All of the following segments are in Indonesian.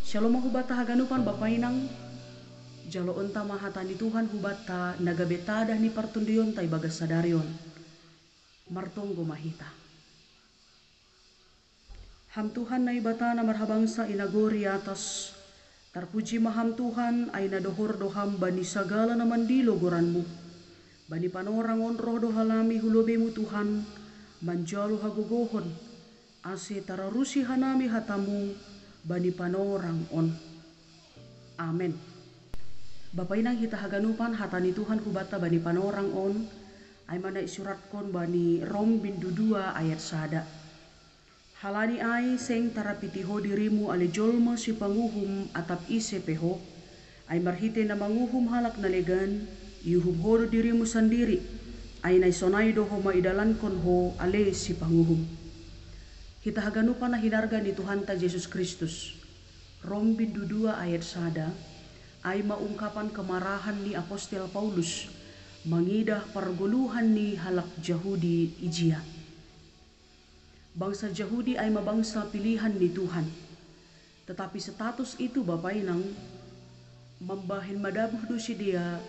Shalom hubata haganupan bapainang jalo unta mahatani Tuhan hubata nagabeta dah ni partundion tay bagas sadarion martonggo mahita. Ham Tuhan na ibata na marhabangsa inagori atas tarpuji maham Tuhan ay nadohor doham bani sagala na mandilo goranmu bani panorang on roh dohalami hulobemu Tuhan manjalo hagogohon ase tararusi hanami hatamu bani panorang on. Amen. Bapak inang hita haganupan hatani Tuhan hubata bani panorang on ay mana isurat kon bani Rom bindu 2 ayat sada. Halani ay seng tarapitiho dirimu ale jolma si panguhum atap ise peho ay marhite na manguhum halak na legan yuhum hodo dirimu sendiri ay naisonay doho maidalan kon ho ale si panguhum. Hita haganupan na hinarga ni Tuhan ta Yesus Kristus. Rom bindu 2 ayat sada ay maungkapan kemarahan ni Apostel Paulus mangidah parguluhan ni halak Yahudi ijia. Bangsa Yahudi ay mabangsa pilihan ni Tuhan. Tetapi status itu bapainang mambahin madabuh dosi dia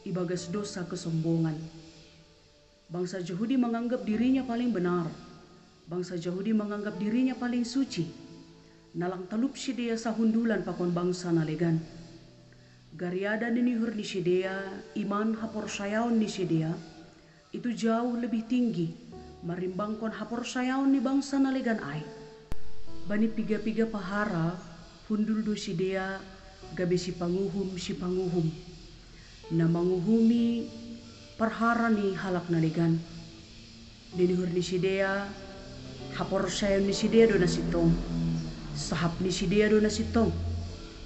ibagas dosa kesombongan. Bangsa Yahudi menganggap dirinya paling benar. Bangsa Yahudi menganggap dirinya paling suci. Nalang talup si dia sahundulan pakon bangsa nalegan. Gariada ninihur ni si dia, iman haporsayaon ni si dia, itu jauh lebih tinggi marimbangkon haporsayaon ni bangsa nalegan ay. Bani piga-piga pahara hundul do si dia gabe si panguhum na manguhumi parhara ni halak nalegan. Ninihur ni si dia haporsayaon ni si dia do na sitong. Sahap ni si dia do na sitong.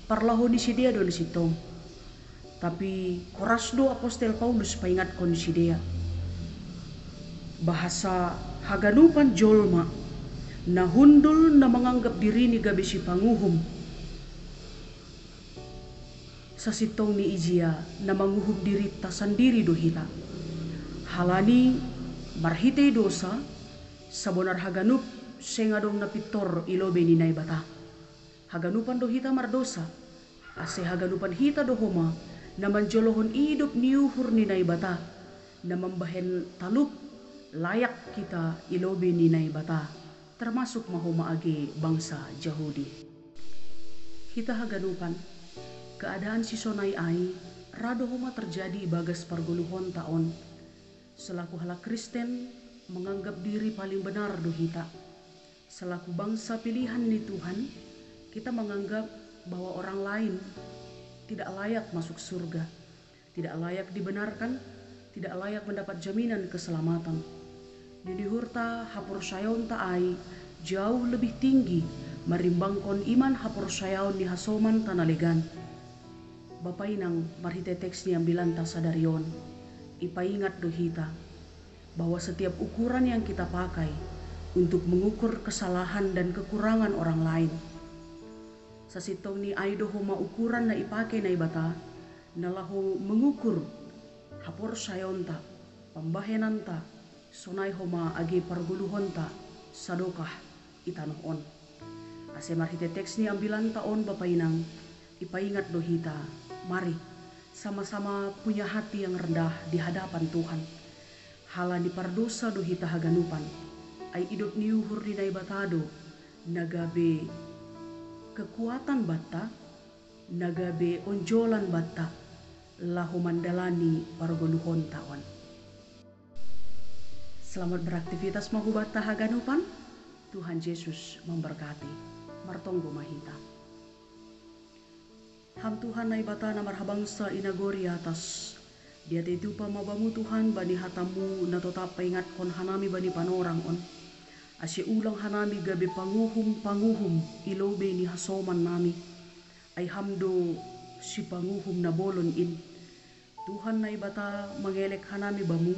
Parlaho ni si dia do na sitong. Tapi koras do Apostel Paulus paingat kon si dia. Bahasa haganupan jolma na hundul na menganggap diri ni gabi si panguhum. Sa sitong ni ijia na manguhum diri ta sandiri do hita. Halani marhitay dosa sabonar haganup sengadong napitor ilobe ni naibata. Haganupan do hita mardosa ase haganupan hita do homa na manjolohon idop niuhur ni naibata na mambahen talup layak kita ilobe ni naibata termasuk mahoma age bangsa Yahudi. Kita haganupan keadaan si sonay ay rado homa terjadi bagas parguluhon taon selaku halak Kristen menganggap diri paling benar do hita. Selaku bangsa pilihan ni Tuhan, kita menganggap bahwa orang lain tidak layak masuk surga, tidak layak dibenarkan, tidak layak mendapat jaminan keselamatan. Ninihurta haporsayaon ta ay jauh lebih tinggi marimbangkon iman haporsayaon ni hasoman tanalegan. Bapainang marhite teks ni ambilan ta sadarion, ipaingat do hita bahwa setiap ukuran yang kita pakai untuk mengukur kesalahan dan kekurangan orang lain. Sa sitong ni ay dohoma ukuran na ipake na ibata nalahu mengukur haporsayaon ta, pambahenan ta, sonay homa agi parguluhon ta sadokah itanoon. Ase marhite teks ni ambilan taon bapainang ipaingat do hita, mari sama-sama punya hati yang rendah di hadapan Tuhan. Halani pardosa do hita haganupan ay idop niuhur ni naibatado nagabe kekuatan batta, nagabe onjolan batta lahu mandalani parguluhon taon. Selamat beraktivitas mahubata haganupan. Tuhan Yesus memberkati. Martonggo mahita. Ham Tuhan na ibata na marhabangsa inagori atas. Dia itu pamabamu Tuhan bani hatamu na tetap paingat kon hanami bani panorang on. Asya ulang hanami gabi panguhum ilobe ni hasoman nami. Ay hamdo si panguhum na bolon in. Tuhan na ibata mangelek hanami bamu.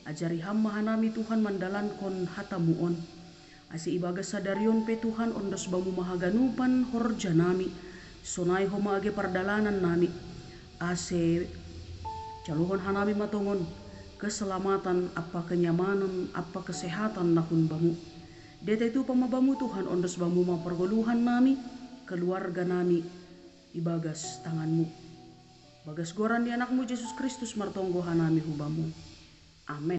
Ajari hamma hanami Tuhan mandalan kon hatamuon. Asi ibagas sadarion pe Tuhan ondos bamu mahaganupan horja nami. Sonay homa age pardalanan nami. Ase caluhon hanami matongon keselamatan apa kenyamanan apa kesehatan nahun bamu. Deta itu pamabamu Tuhan ondos bamu mapergoluhan nami. keluarga nami ibagas tanganmu. Bagas goran di anakmu Yesus Kristus martonggo hanami hubamu. Amen.